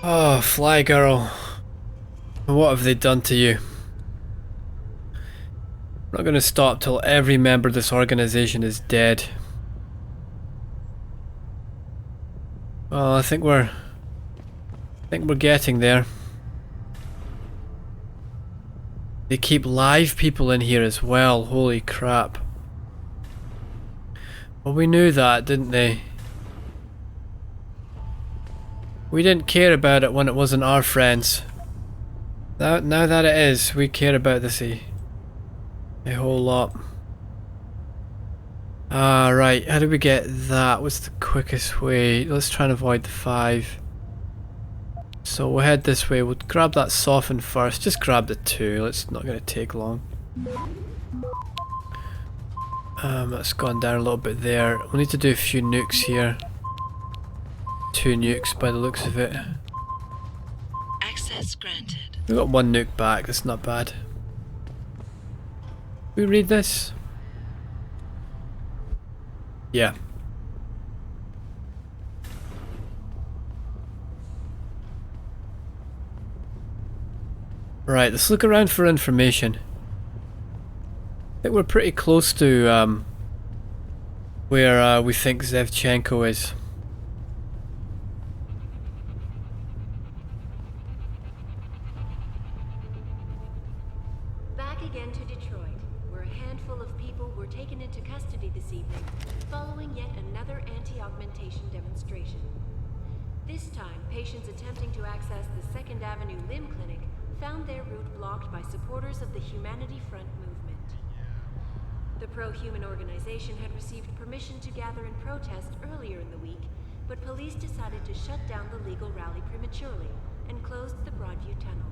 Oh, Fly Girl. What have they done to you? I'm not going to stop till every member of this organization is dead. Well, I think we're getting there. They keep live people in here as well. Holy crap. Well, we knew that, didn't they? We didn't care about it when it wasn't our friends. Now that it is, we care about this a whole lot. Ah, right. How do we get that? What's the quickest way? Let's try and avoid the 5. So we'll head this way. We'll grab that soften first. Just grab the 2. It's not going to take long. That's gone down a little bit there. We'll need to do a few nukes here. 2 nukes by the looks of it. Access granted. We got 1 nuke back. That's not bad. We read this? Yeah. Right, let's look around for information. I think we're pretty close to where we think Zevchenko is. Back again to Detroit, where a handful of people were taken into custody this evening, following yet another anti-augmentation demonstration. This time, patients attempting to access the 2nd Avenue Limb Clinic found their route blocked by supporters of the Humanity Front movement. The pro-human organization had received permission to gather and protest earlier in the week, but police decided to shut down the legal rally prematurely and closed the Broadview Tunnel.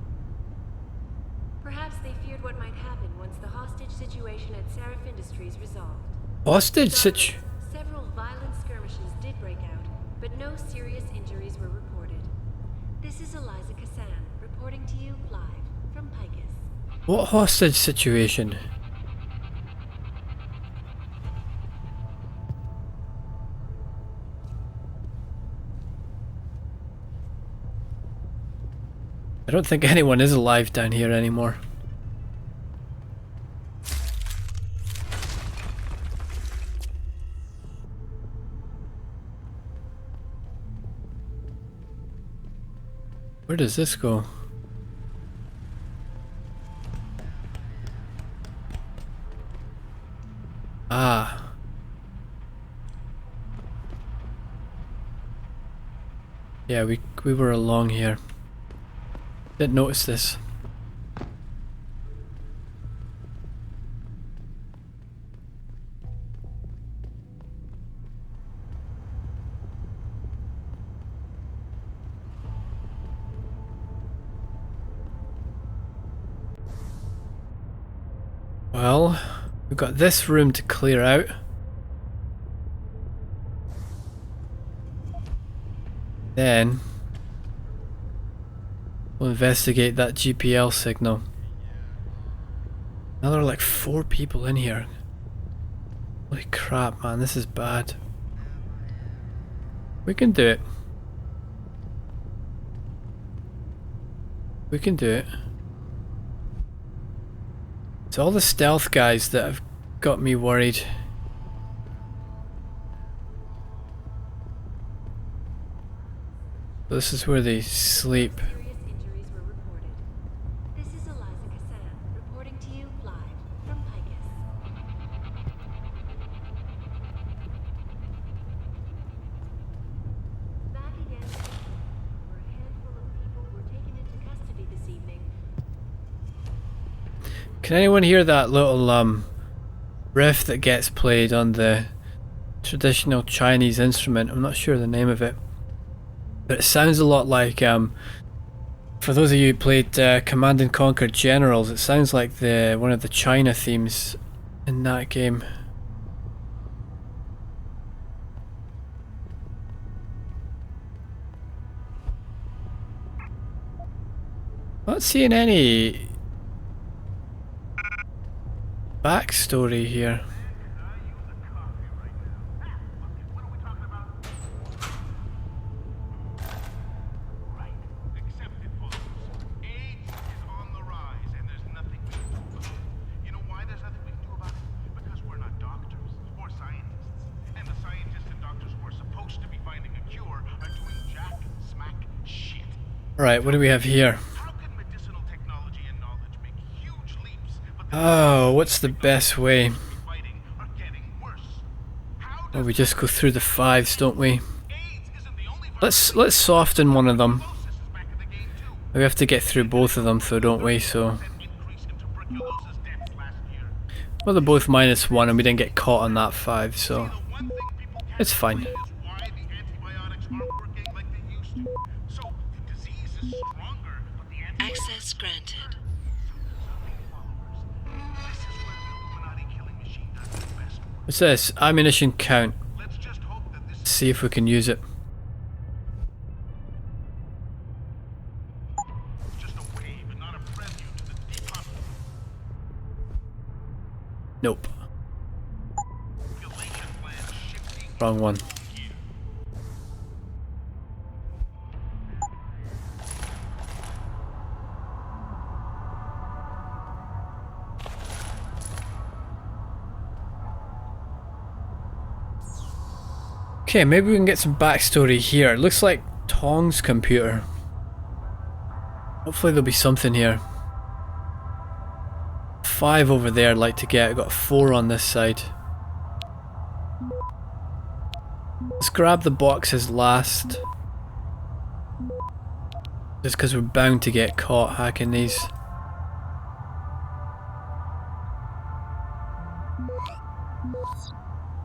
Perhaps they feared what might happen once the hostage situation at Seraph Industries resolved. Hostage Several violent skirmishes did break out, but no serious injuries were reported. This is Eliza Kassan, reporting to you live from Picus. What hostage situation? I don't think anyone is alive down here anymore. Where does this go? Ah. Yeah, we were along here. Didn't notice this. Well, we've got this room to clear out. Then we'll investigate that GPL signal. Now there are like 4 people in here. Holy crap, man, this is bad. We can do it. We can do it. It's all the stealth guys that have got me worried. This is where they sleep. Serious injuries were reported. This is Eliza Kassan, reporting to you live from Picus. Back again, where a handful of people were taken into custody this evening. Can anyone hear that little riff that gets played on the traditional Chinese instrument? I'm not sure the name of it, but it sounds a lot like for those of you who played Command and Conquer Generals, it sounds like one of the China themes in that game. Not seeing any backstory here. Right, what do we have here? How can medicinal technology and knowledge make huge leaps, but the Oh, what's the best way? fighting are getting worse? How Well, does we just go through the fives, don't we? AIDS isn't the only virus. Let's soften one of them. Tuberculosis is back in the game too. We have to get through both of them though, don't we? So, An increase in tuberculosis deaths last year. well, they're both -1 and we didn't get caught on that 5, so The one thing people can't it's fine. explain is why the antibiotics aren't working like they used to. So the disease is stronger, but the antibiotics Access granted. This is where the Illuminati killing machine does its best work. What's this? Ammunition count. Let's just hope that this See if we can use it. is just a wave and not a prelude to the Nope. depopulation plan shifting Wrong one. gear. Okay, maybe we can get some backstory here. It looks like Tong's computer. Hopefully there'll be something here. 5 over there I'd like to get. I've got 4 on this side. Let's grab the boxes last. Just because we're bound to get caught hacking these.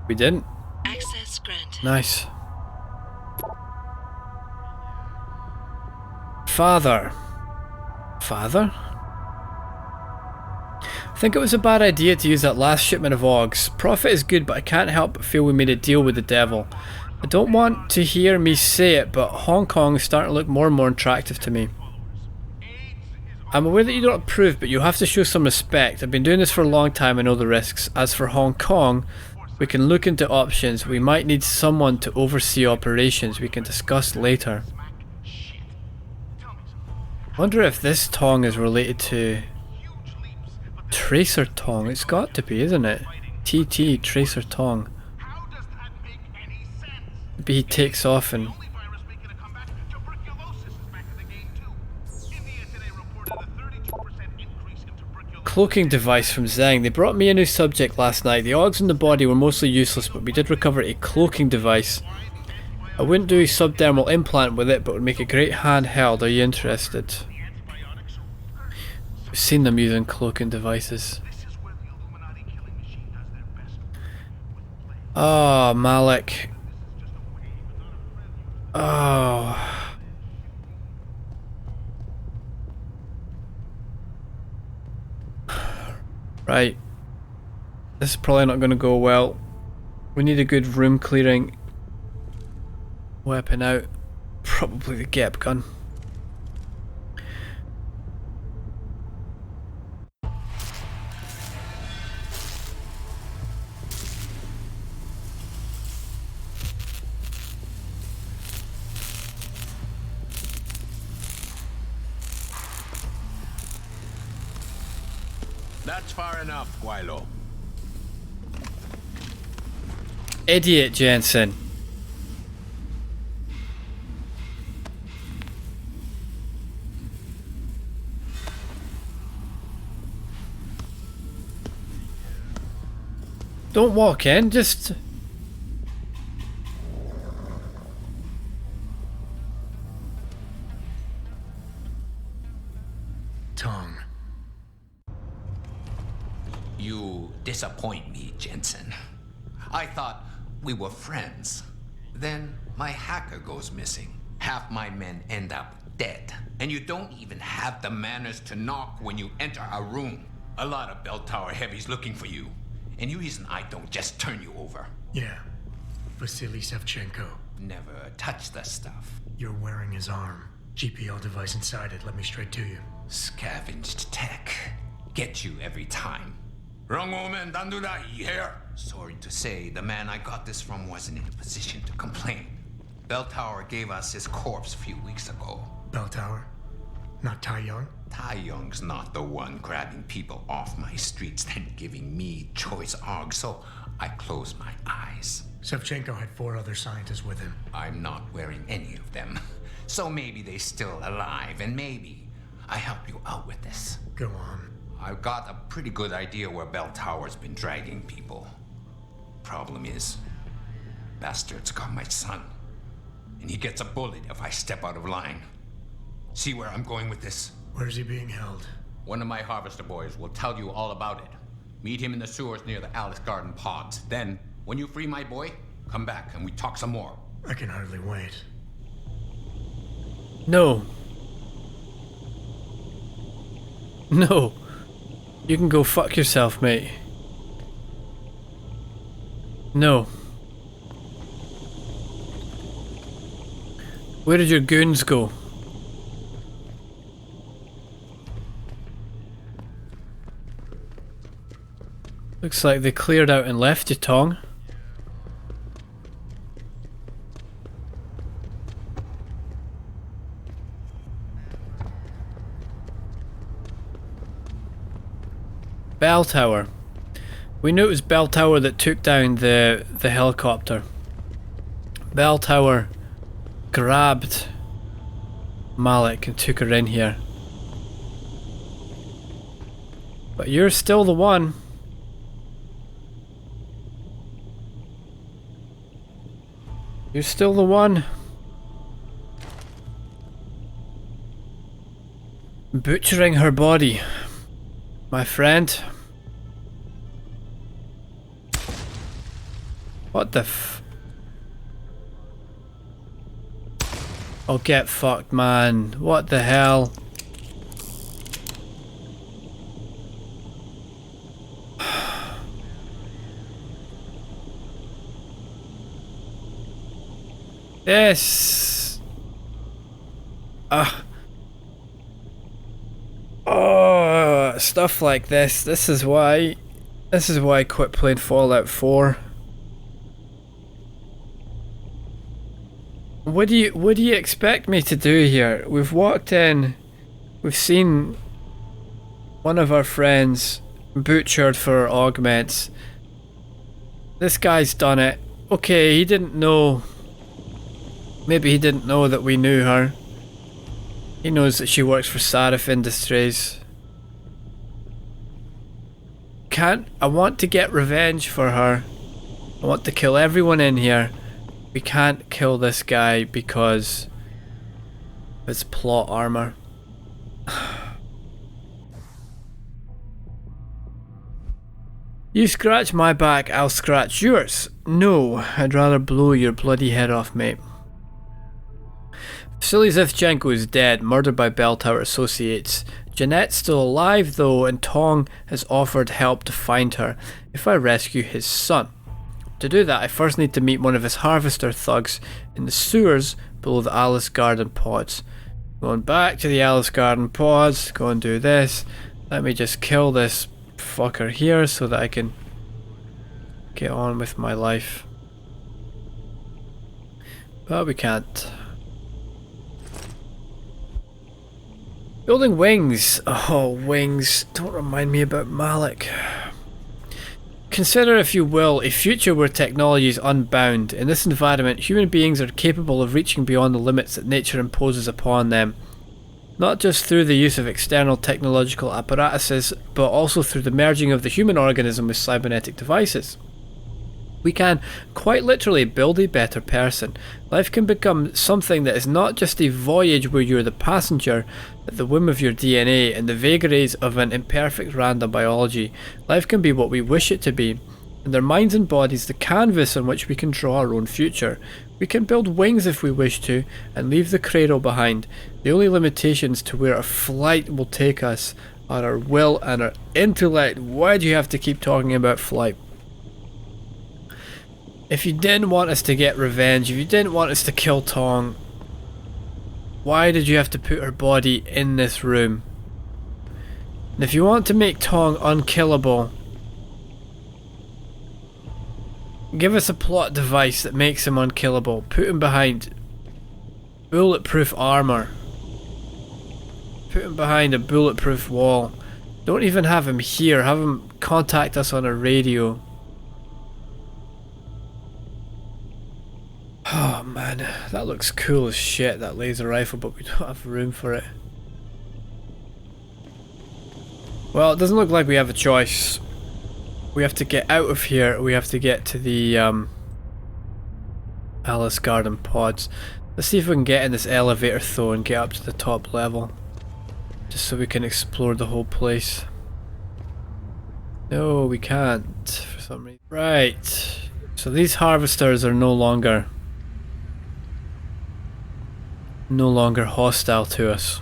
We didn't. Access granted. Nice. Father. Father? I think it was a bad idea to use that last shipment of Augs. Profit is good, but I can't help but feel we made a deal with the devil. I don't want to hear me say it, but Hong Kong is starting to look more and more attractive to me. I'm aware that you don't approve, but you have to show some respect. I've been doing this for a long time and know the risks. As for Hong Kong, we can look into options. We might need someone to oversee operations. We can discuss later. I wonder if this Tong is related to Tracer Tong. It's got to be, isn't it? TT Tracer Tong. How does that make any sense? Maybe he takes off and Only virus making a comeback, tuberculosis is back in the game too. India today reported a 32% increase in tuberculosis. cloaking device from Zhang. They brought me a new subject last night. The Augs in the body were mostly useless, but we did recover a cloaking device. I wouldn't do a subdermal implant with it, but would make a great handheld. Are you interested? Antibiotics are worse. We've seen them using cloaking devices. This is where the Illuminati killing machine does their best work. With play. Oh, Malik. This is just a wave and not a prelude. Oh. Right. This is probably not going to go well. We need a good room clearing weapon out. Probably the Gep gun. That's far enough, Guilo. Idiot Jensen. Don't walk in, just... Tong. You disappoint me, Jensen. I thought we were friends. Then my hacker goes missing. Half my men end up dead. And you don't even have the manners to knock when you enter a room. A lot of bell tower heavies looking for you. And you reason I don't just turn you over. Yeah. Vasily Sevchenko. Never touch the stuff. You're wearing his arm. GPL device inside it. Let me straight to you. Scavenged tech. Get you every time. Wrong woman, don't do that here. Sorry to say, the man I got this from wasn't in a position to complain. Bell Tower gave us his corpse a few weeks ago. Bell Tower? Not Tai Young? Tai Young's not the one grabbing people off my streets then giving me choice Augs, so I closed my eyes. Sevchenko had 4 other scientists with him. I'm not wearing any of them. So maybe they're still alive, and maybe I help you out with this. Go on. I've got a pretty good idea where Bell Tower's been dragging people. Problem is, bastard's got my son. And he gets a bullet if I step out of line. See where I'm going with this? Where's he being held? One of my harvester boys will tell you all about it. Meet him in the sewers near the Alice Garden pods. Then, when you free my boy, come back and we talk some more. I can hardly wait. No. No. You can go fuck yourself, mate. No. Where did your goons go? Looks like they cleared out and left you, Tong. Bell Tower. We knew it was Bell Tower that took down the helicopter. Bell Tower grabbed Malik and took her in here. But you're still the one. You're still the one. Butchering her body. My friend. What the f... Oh, get fucked, man. What the hell? This... Oh, stuff like this. This is why I quit playing Fallout 4. What do you expect me to do here? We've walked in, we've seen one of our friends butchered for augments. This guy's done it. Okay, he didn't know. Maybe he didn't know that we knew her. He knows that she works for Sarif Industries. I want to get revenge for her. I want to kill everyone in here. We can't kill this guy because of his plot armor. You scratch my back, I'll scratch yours. No, I'd rather blow your bloody head off, mate. Vasily Zivchenko is dead, murdered by Bell Tower associates. Jeanette's still alive though, and Tong has offered help to find her if I rescue his son. To do that, I first need to meet one of his harvester thugs in the sewers below the Alice Garden pods. Going back to the Alice Garden pods, go and do this. Let me just kill this fucker here so that I can get on with my life. But we can't. Building wings. Oh, wings. Don't remind me about Malik. Consider, if you will, a future where technology is unbound. In this environment, human beings are capable of reaching beyond the limits that nature imposes upon them. Not just through the use of external technological apparatuses, but also through the merging of the human organism with cybernetic devices. We can, quite literally, build a better person. Life can become something that is not just a voyage where you're the passenger at the whim of your DNA and the vagaries of an imperfect random biology. Life can be what we wish it to be, and our minds and bodies the canvas on which we can draw our own future. We can build wings if we wish to, and leave the cradle behind. The only limitations to where our flight will take us are our will and our intellect. Why do you have to keep talking about flight? If you didn't want us to get revenge, if you didn't want us to kill Tong, why did you have to put her body in this room? And if you want to make Tong unkillable, give us a plot device that makes him unkillable. Put him behind bulletproof armor. Put him behind a bulletproof wall. Don't even have him here, have him contact us on a radio. Oh man. That looks cool as shit, that laser rifle, but we don't have room for it. Well, it doesn't look like we have a choice. We have to get out of here. We have to get to the Alice Garden pods. Let's see if we can get in this elevator though and get up to the top level. Just so we can explore the whole place. No, we can't for some reason. Right. So these harvesters are no longer hostile to us.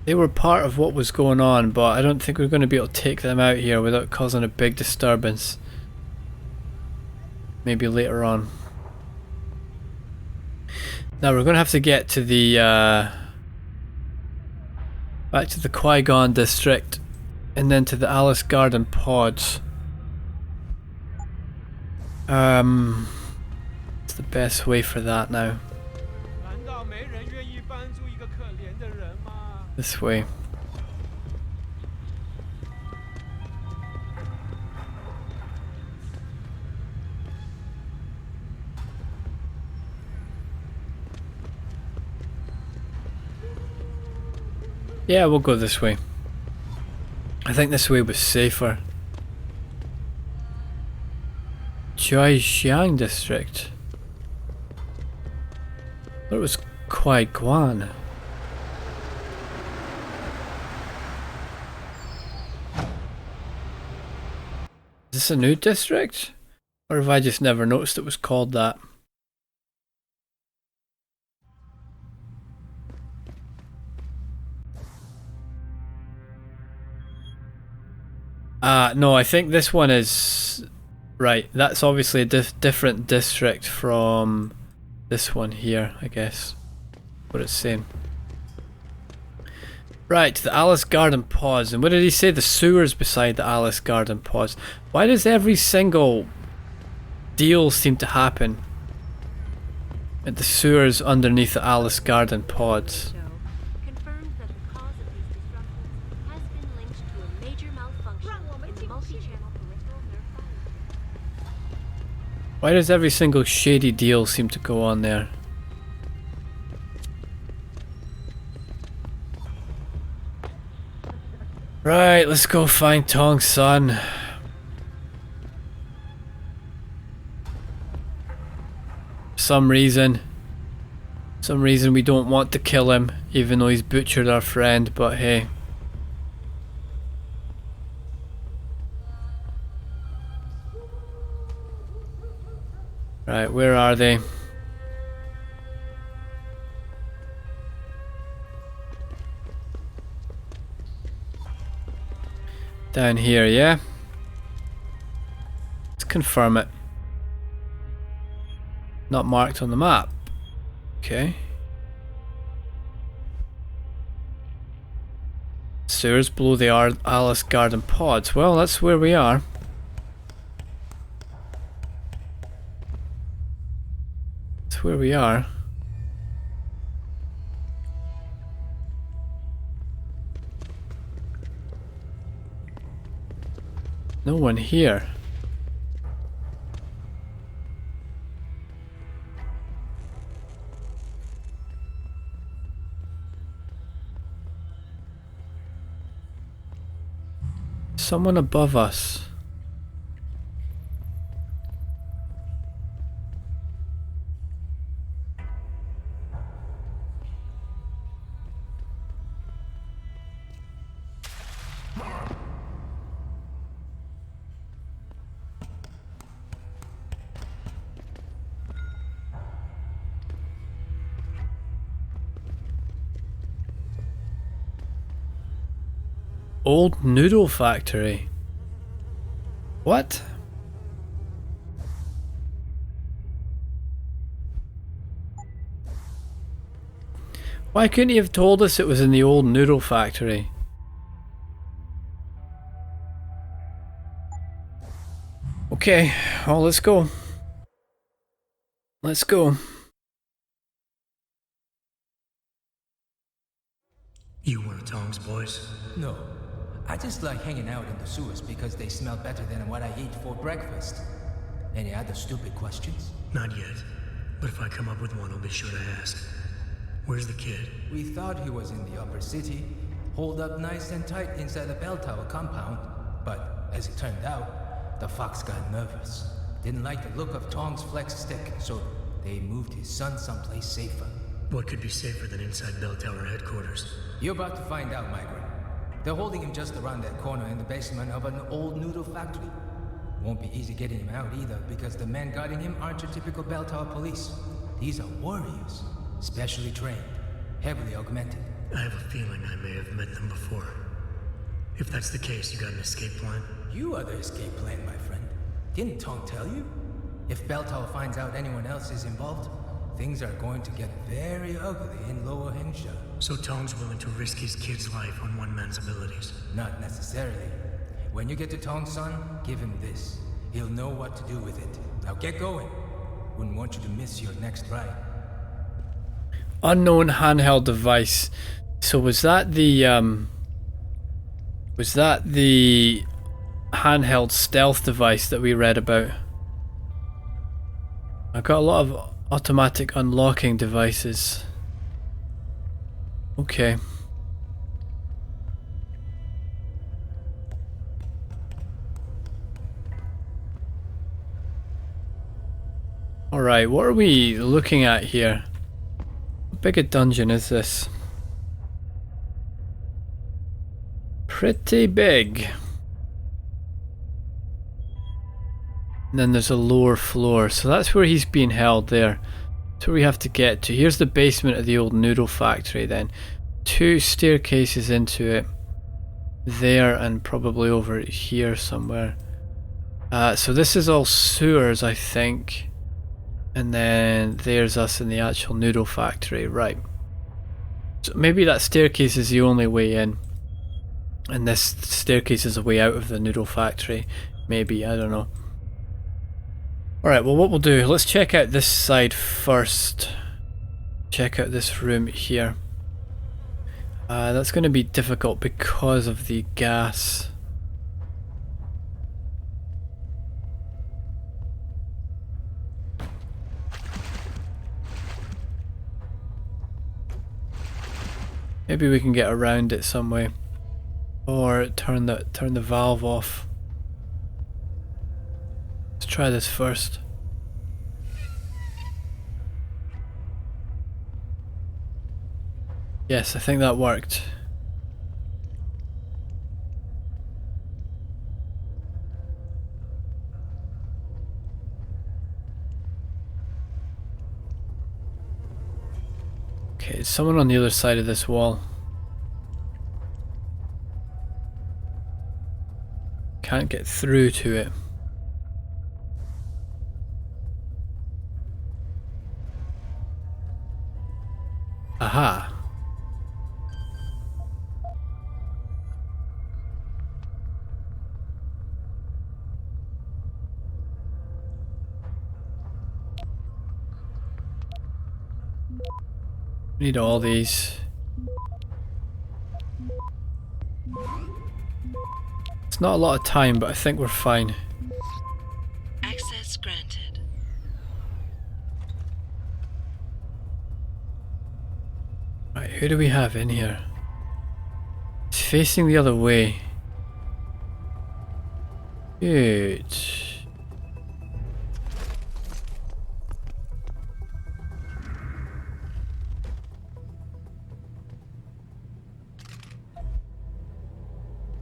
They were part of what was going on, but I don't think we're going to be able to take them out here without causing a big disturbance. Maybe later on. Now we're going to have to get to the back to the Qui-Gon district and then to the Alice Garden pods. What's the best way for that now? This way. Yeah, we'll go this way. I think this way was safer. Zhejiang district. That was Qui-Gon. Is this a new district? Or have I just never noticed it was called that? No, I think this one is... Right, that's obviously a different district from this one here, I guess. What it's saying. Right, the Alice Garden pods. And what did he say? The sewers beside the Alice Garden pods. Why does every single deal seem to happen at the sewers underneath the Alice Garden pods? Confirms that the cause of these disruptions has been linked to a major malfunction in the multi-channel peripheral nerve fiber. Why does every single shady deal seem to go on there? Right, let's go find Tong's son. Some reason we don't want to kill him, even though he's butchered our friend, but hey. Right, where are they? Down here, yeah? Let's confirm it. Not marked on the map. Okay. Sewers below the Alice Garden pods. Well, that's where we are. That's where we are. No one here. Someone above us. Old noodle factory. What? Why couldn't you have told us it was in the old noodle factory? Okay, well, let's go. Let's go. You one of Tong's boys? No. I just like hanging out in the sewers because they smell better than what I eat for breakfast. Any other stupid questions? Not yet. But if I come up with one, I'll be sure to ask. Where's the kid? We thought he was in the upper city, holed up nice and tight inside the bell tower compound. But as it turned out, the fox got nervous. Didn't like the look of Tong's flex stick, so they moved his son someplace safer. What could be safer than inside bell tower headquarters? You're about to find out, migrant. They're holding him just around that corner in the basement of an old noodle factory. Won't be easy getting him out either, because the men guarding him aren't your typical bell tower police. These are warriors, specially trained, heavily augmented. I have a feeling I may have met them before. If that's the case, you got an escape plan? You are the escape plan, my friend. Didn't Tong tell you? If bell tower finds out anyone else is involved, things are going to get very ugly in Lower Hengsha. So Tong's willing to risk his kid's life on one man's abilities? Not necessarily. When you get to Tong's son, give him this. He'll know what to do with it. Now get going. Wouldn't want you to miss your next ride. Unknown handheld device. So was that the handheld stealth device that we read about? I've got a lot of automatic unlocking devices. Okay. Alright, what are we looking at here? How big a dungeon is this? Pretty big. And then there's a lower floor, so that's where he's being held there. That's where we have to get to. Here's the basement of the old noodle factory then. 2 staircases into it. There and probably over here somewhere. So this is all sewers, I think. And then there's us in the actual noodle factory, right. So maybe that staircase is the only way in. And this staircase is a way out of the noodle factory. Maybe, I don't know. Alright, well what we'll do, let's check out this side first. Check out this room here. That's going to be difficult because of the gas. Maybe we can get around it some way. Or turn the valve off. Let's try this first. Yes, I think that worked. Okay, there's someone on the other side of this wall. Can't get through to it. Aha. Need all these. It's not a lot of time, but I think we're fine. Access granted. Right, who do we have in here? It's facing the other way. Good.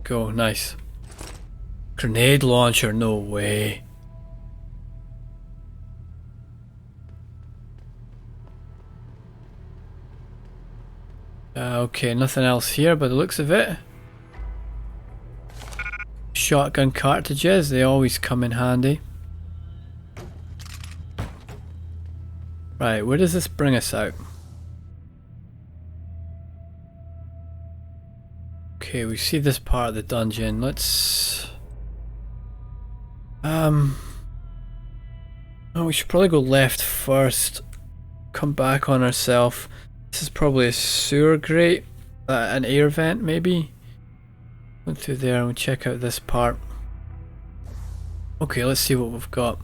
Go, nice. Grenade launcher, no way. Okay, nothing else here by the looks of it. Shotgun cartridges, they always come in handy. Right, where does this bring us out? Okay, we see this part of the dungeon. Let's... Oh, we should probably go left first. Come back on ourselves. This is probably a sewer grate. An air vent, maybe? Look through there and we'll check out this part. Okay, let's see what we've got.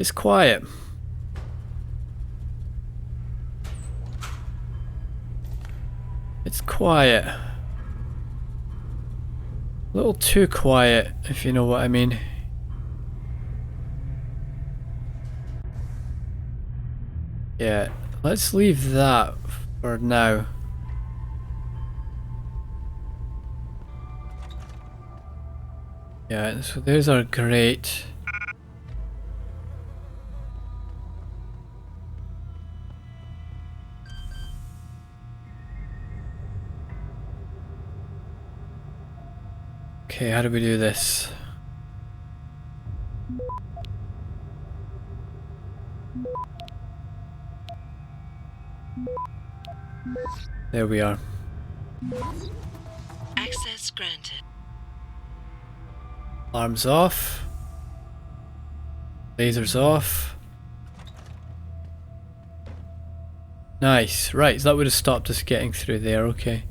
It's quiet. It's quiet. A little too quiet, if you know what I mean. Yeah, let's leave that for now. Yeah, so there's our grate. Okay, how do we do this? There we are. Access granted. Alarms off. Lasers off. Nice. Right, so that would have stopped us getting through there, okay.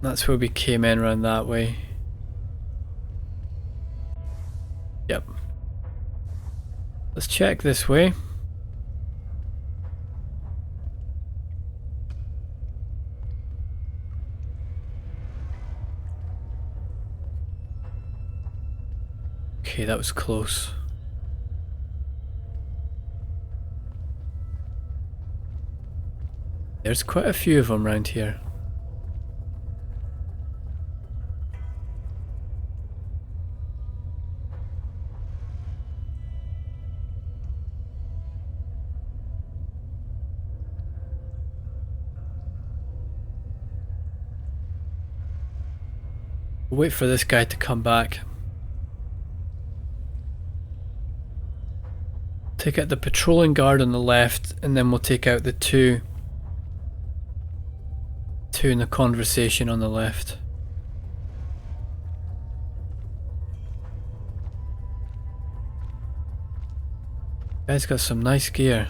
That's where we came in, around that way. Yep. Let's check this way. Okay, that was close. There's quite a few of them around here. We'll wait for this guy to come back. Take out the patrolling guard on the left, and then we'll take out the two in the conversation on the left. Guy's got some nice gear.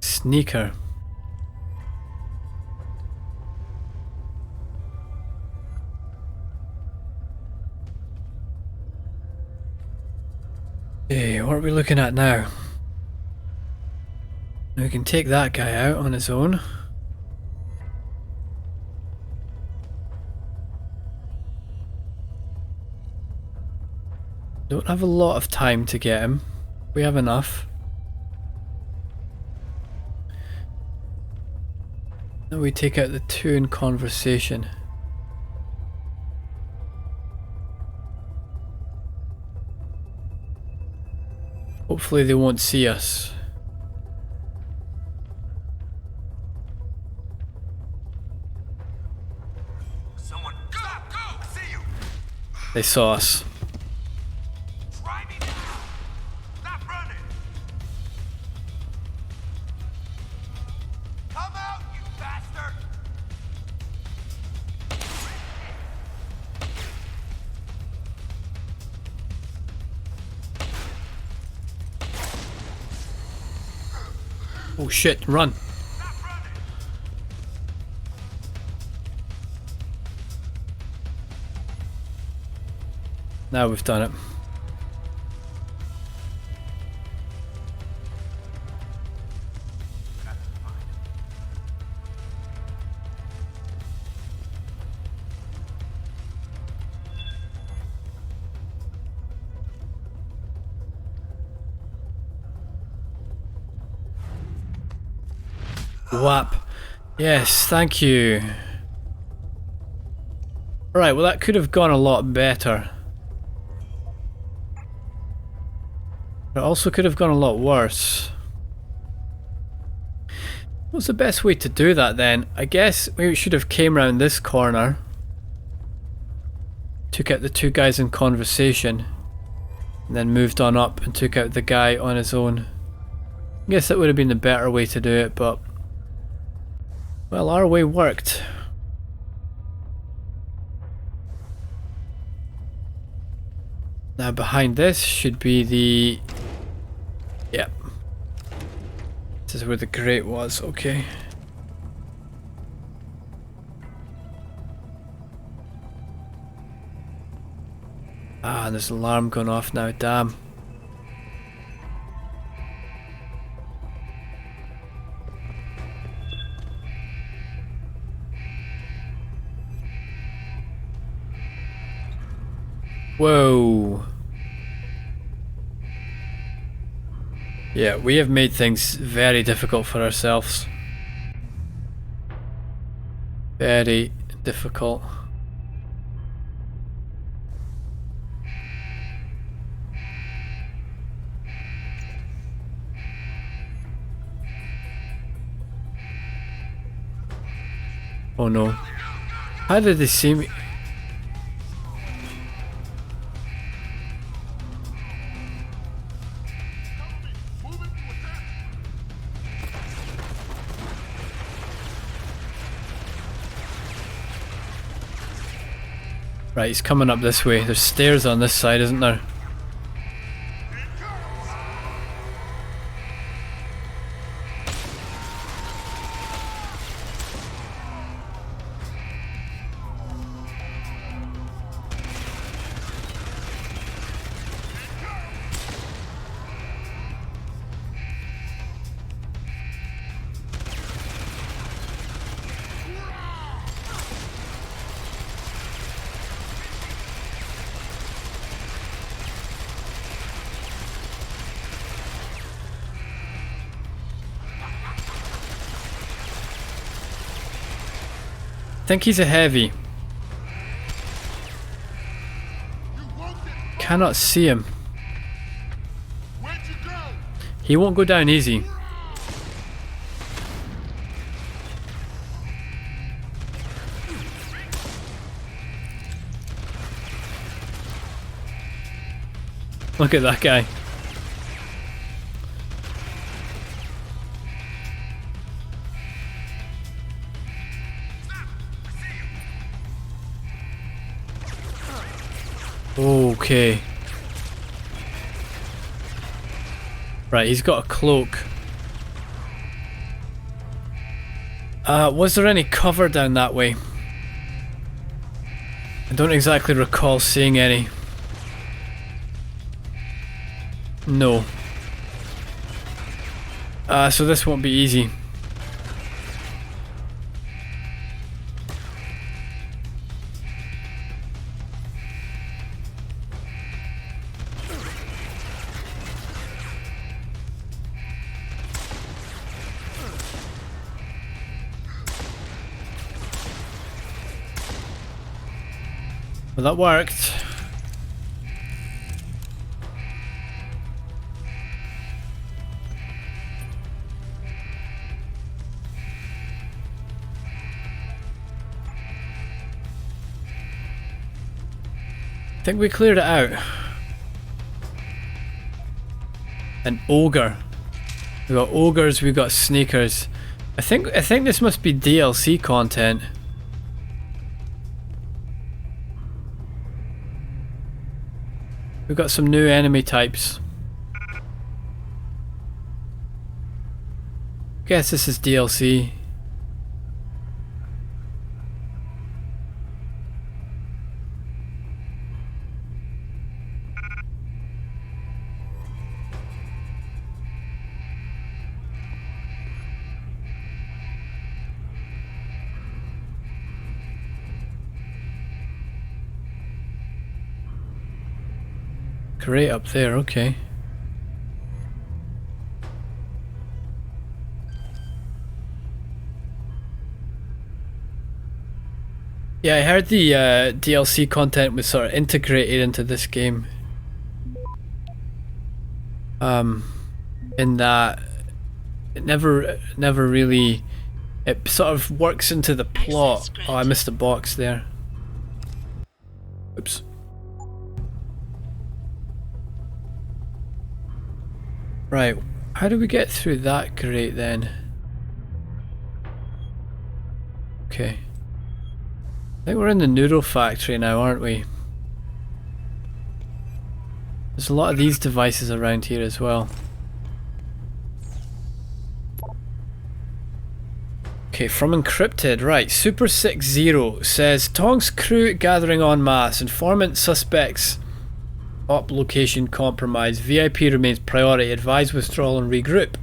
Sneaker. Hey, what are we looking at now? We can take that guy out on his own. Don't have a lot of time to get him. We have enough. Now we take out the two in conversation. Hopefully they won't see us. Someone go! See you! They saw us. Try me now! Stop running! Come out, you bastard! Oh shit, run. Stop running! Now we've done it. WAP. Yes, thank you. Right, well that could have gone a lot better. It also could have gone a lot worse. What's the best way to do that then? I guess we should have came around this corner. Took out the two guys in conversation. And then moved on up and took out the guy on his own. I guess that would have been the better way to do it, but... well, our way worked. Now behind this should be the... yep. This is where the grate was, okay. Man, there's an alarm going off now, damn. Whoa. Yeah, we have made things very difficult for ourselves. Very difficult. Oh no. How did they see me? Right, he's coming up this way. There's stairs on this side, isn't there? I think he's a heavy. Cannot see him. He won't go down easy. Look at that guy. Okay. Right, he's got a cloak. Was there any cover down that way? I don't exactly recall seeing any. No. So this won't be easy. Well, that worked. I think we cleared it out. An ogre. We got ogres, we got sneakers. I think this must be DLC content. We've got some new enemy types. Guess this is DLC. Great up there, okay. Yeah, I heard the DLC content was sort of integrated into this game. In that it never really, it sort of works into the plot. Oh, I missed a box there. Oops. Right, how do we get through that grate then? Okay. I think we're in the noodle factory now, aren't we? There's a lot of these devices around here as well. Okay, from encrypted, right. Super 60 says Tong's crew gathering en masse. Informant suspects Op location compromised. VIP remains priority. Advise withdrawal and regroup.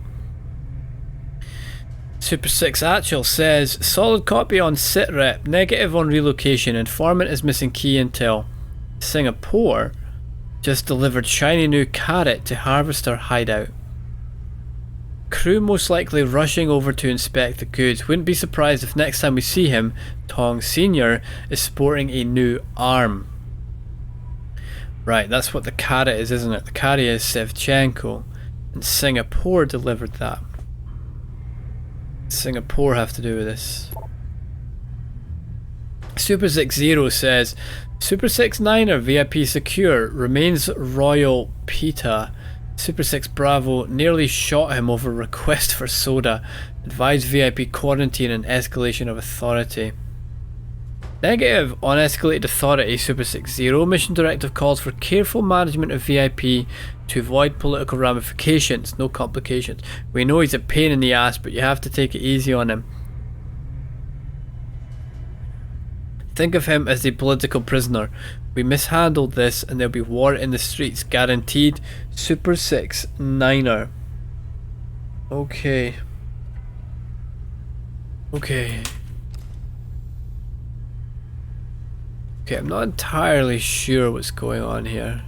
Super 6 Actual says, solid copy on sitrep, negative on relocation, informant is missing key intel. Singapore just delivered shiny new carrot to harvester hideout. Crew most likely rushing over to inspect the goods. Wouldn't be surprised if next time we see him, Tong Sr. is sporting a new arm. Right, that's what the carrot is, isn't it? The carrot is Sevchenko, and Singapore delivered that. Singapore have to do with this. Super 60 says, Super 6 Niner VIP secure, remains Royal Pita. Super 6 Bravo nearly shot him over request for soda. Advise VIP quarantine and escalation of authority. Negative on escalated authority. Super 60 mission directive calls for careful management of VIP to avoid political ramifications. No complications. We know he's a pain in the ass, but you have to take it easy on him. Think of him as a political prisoner. We mishandled this and there'll be war in the streets. Guaranteed. Super 6 Niner. Okay. Okay, I'm not entirely sure what's going on here.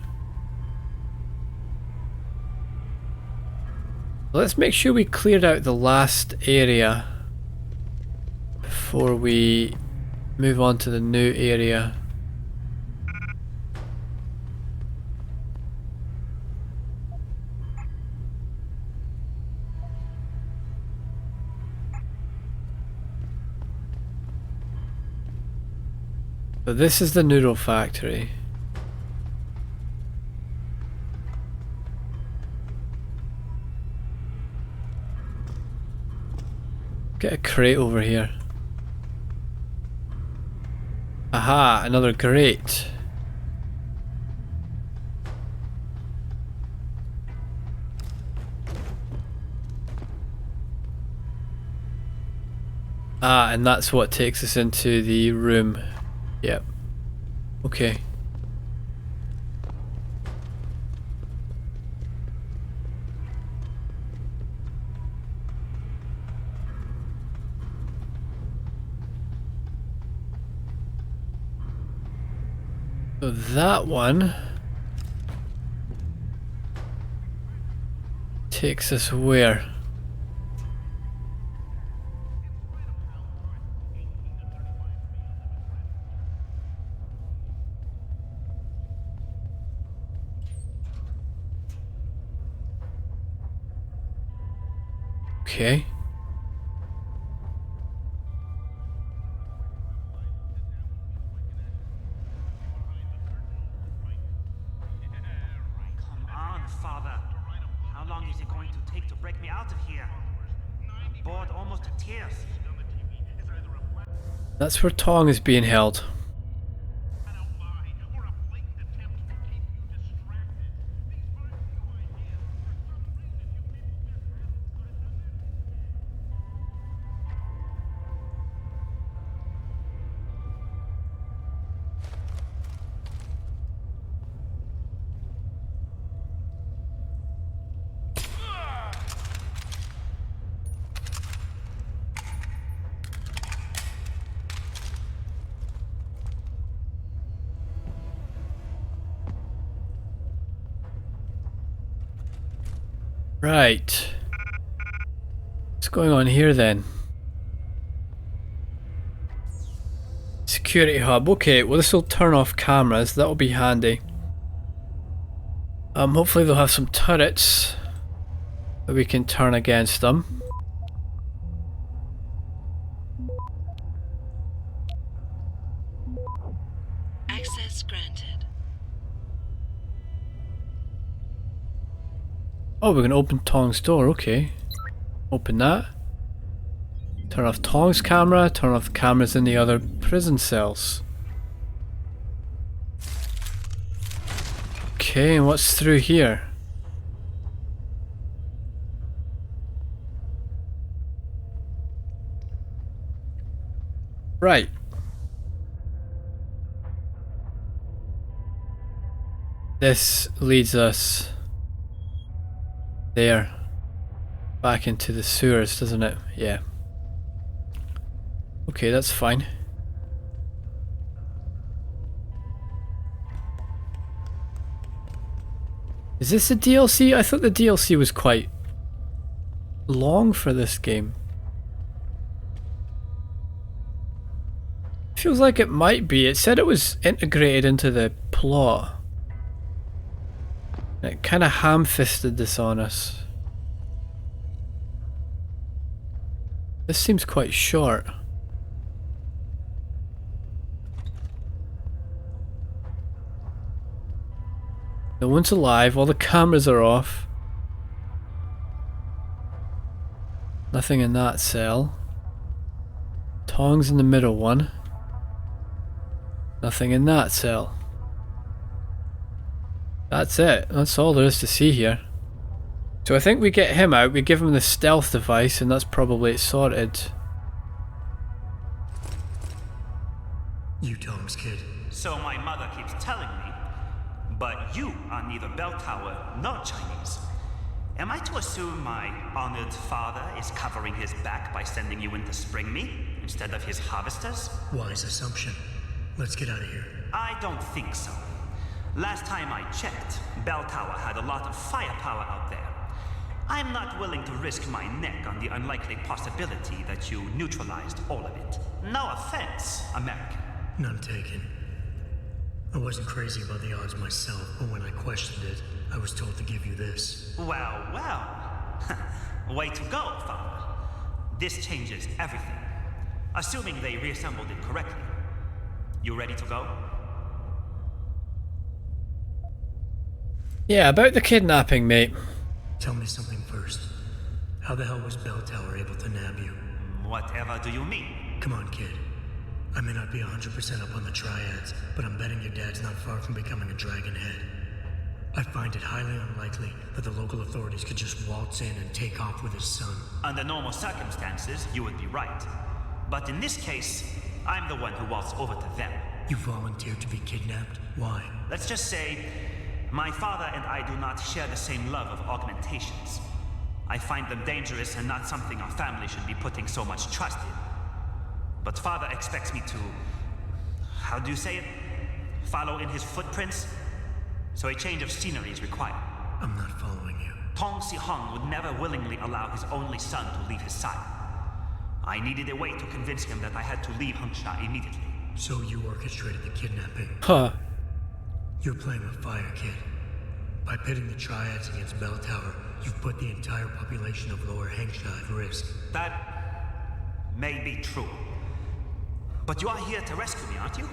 Let's make sure we cleared out the last area before we move on to the new area. So this is the noodle factory. Get a crate over here. Aha, another crate. Ah, and that's what takes us into the room. Yep. Okay. So that one takes us where? Okay. Come on, Father. How long is it going to take to break me out of here? I'm bored almost to tears. That's where Tong is being held. Right. What's going on here then? Security hub. Okay, well this will turn off cameras. That'll be handy. Hopefully they'll have some turrets that we can turn against them. Access granted. Oh, we can open Tong's door, okay. Open that. Turn off Tong's camera, turn off the cameras in the other prison cells. Okay, and what's through here? Right. This leads us there. Back into the sewers, doesn't it? Yeah. Okay, that's fine. Is this the DLC? I thought the DLC was quite long for this game. Feels like it might be. It said it was integrated into the plot. It kind of ham-fisted this on us. This seems quite short. No one's alive, all the cameras are off. Nothing in that cell. Tong's in the middle one. Nothing in that cell. That's it. That's all there is to see here. So I think we get him out, we give him the stealth device, and that's probably it sorted. You Tong's kid. So my mother keeps telling me. But you are neither bell tower nor Chinese. Am I to assume my honored father is covering his back by sending you in to spring me instead of his harvesters? Wise assumption. Let's get out of here. I don't think so. Last time I checked, Bell Tower had a lot of firepower out there. I'm not willing to risk my neck on the unlikely possibility that you neutralized all of it. No offense, American. None taken. I wasn't crazy about the odds myself, but when I questioned it, I was told to give you this. Well, well. Way to go, Father. This changes everything. Assuming they reassembled it correctly. You ready to go? Yeah, about the kidnapping, mate. Tell me something first. How the hell was Bell Tower able to nab you? Whatever do you mean? Come on, kid. I may not be 100% up on the triads, but I'm betting your dad's not far from becoming a dragon head. I find it highly unlikely that the local authorities could just waltz in and take off with his son. Under normal circumstances, you would be right. But in this case, I'm the one who waltzed over to them. You volunteered to be kidnapped? Why? Let's just say, my father and I do not share the same love of augmentations. I find them dangerous and not something our family should be putting so much trust in. But father expects me to... how do you say it? Follow in his footprints? So a change of scenery is required. I'm not following you. Tong Si-hung would never willingly allow his only son to leave his side. I needed a way to convince him that I had to leave Hengsha immediately. So you orchestrated the kidnapping? Huh. You're playing with fire, kid. By pitting the triads against Bell Tower, you've put the entire population of Lower Hengsha at risk. That may be true. But you are here to rescue me, aren't you?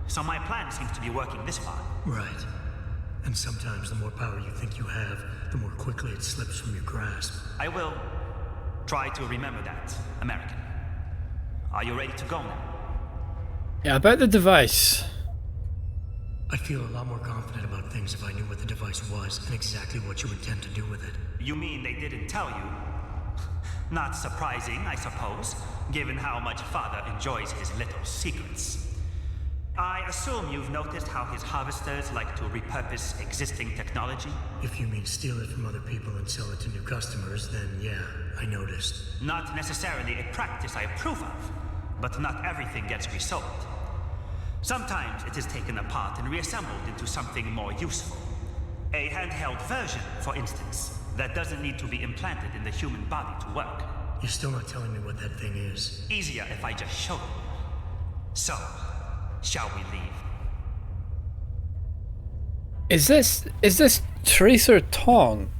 So my plan seems to be working this far. Right. And sometimes the more power you think you have, the more quickly it slips from your grasp. I will try to remember that, American. Are you ready to go now? Yeah, about the device. I'd feel a lot more confident about things if I knew what the device was and exactly what you intend to do with it. You mean they didn't tell you? Not surprising, I suppose, given how much father enjoys his little secrets. I assume you've noticed how his harvesters like to repurpose existing technology? If you mean steal it from other people and sell it to new customers, then yeah, I noticed. Not necessarily a practice I approve of, but not everything gets resold. Sometimes it is taken apart and reassembled into something more useful. A handheld version, for instance, that doesn't need to be implanted in the human body to work. You're still not telling me what that thing is. Easier if I just show you. So, shall we leave? Is this Tracer Tong?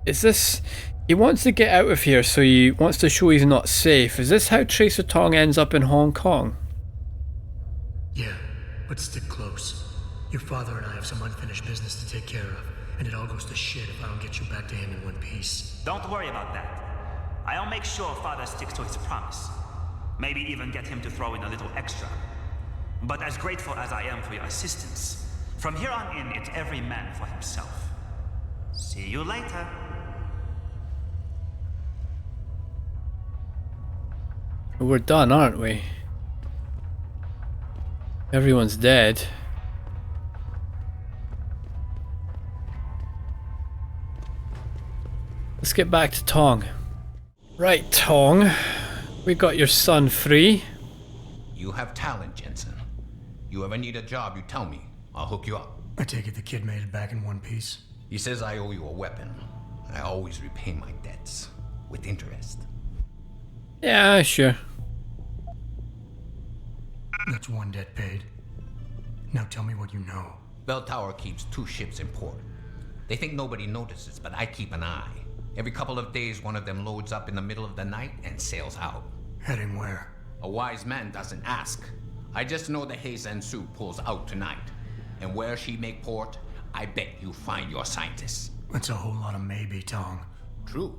Is this... He wants to get out of here, so he wants to show he's not safe. Is this how Tracer Tong ends up in Hong Kong? Yeah, but stick close. Your father and I have some unfinished business to take care of, and it all goes to shit if I don't get you back to him in one piece. Don't worry about that. I'll make sure father sticks to his promise. Maybe even get him to throw in a little extra. But as grateful as I am for your assistance, from here on in, it's every man for himself. See you later. We're done, aren't we? Everyone's dead. get back to Tong. Right, Tong. We got your son free. You have talent, Jensen. You ever need a job, you tell me. I'll hook you up. I take it the kid made it back in one piece. He says I owe you a weapon. I always repay my debts. With interest. Yeah, sure. That's one debt paid. Now tell me what you know. Bell Tower keeps 2 ships in port. They think nobody notices, but I keep an eye. Every couple of days, one of them loads up in the middle of the night and sails out. Heading where? A wise man doesn't ask. I just know the Heizen Su pulls out tonight. And where she make port, I bet you find your scientists. That's a whole lot of maybe, Tong. True.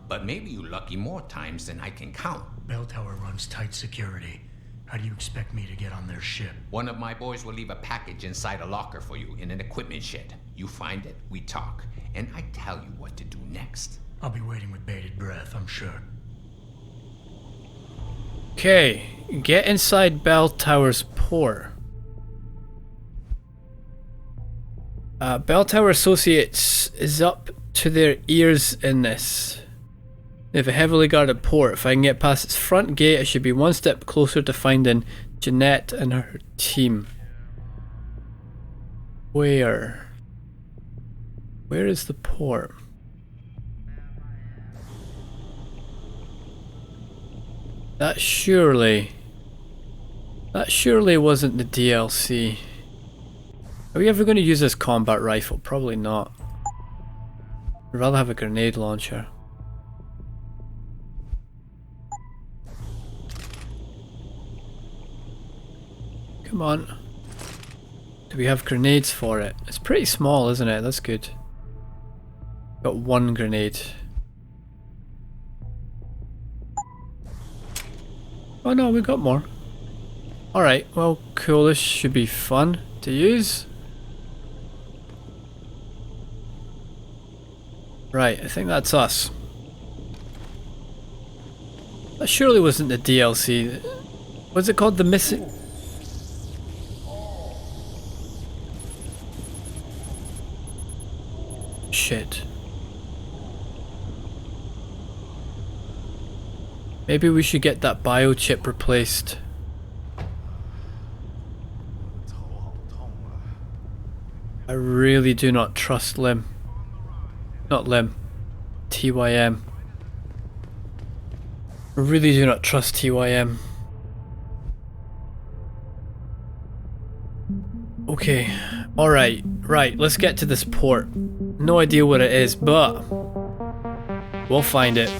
But maybe you lucky more times than I can count. Bell Tower runs tight security. How do you expect me to get on their ship? One of my boys will leave a package inside a locker for you in an equipment shed. You find it, we talk, and I tell you what to do next. I'll be waiting with bated breath, I'm sure. Okay, get inside Bell Tower's port. Bell Tower Associates is up to their ears in this. They have a heavily guarded port. If I can get past its front gate, I should be one step closer to finding Jeanette and her team. Where? Where is the port? That surely wasn't the DLC. Are we ever going to use this combat rifle? Probably not. I'd rather have a grenade launcher. Come on. Do we have grenades for it? It's pretty small, isn't it? That's good. Got 1 grenade. Oh no, we got more. Alright, well cool, this should be fun to use. Right, I think that's us. That surely wasn't the DLC. What's it called? The missing... Shit. Maybe we should get that biochip replaced. I really do not trust Lim. Not Lim. TYM. I really do not trust TYM. Okay. Alright. Right. Let's get to this port. No idea what it is, but we'll find it.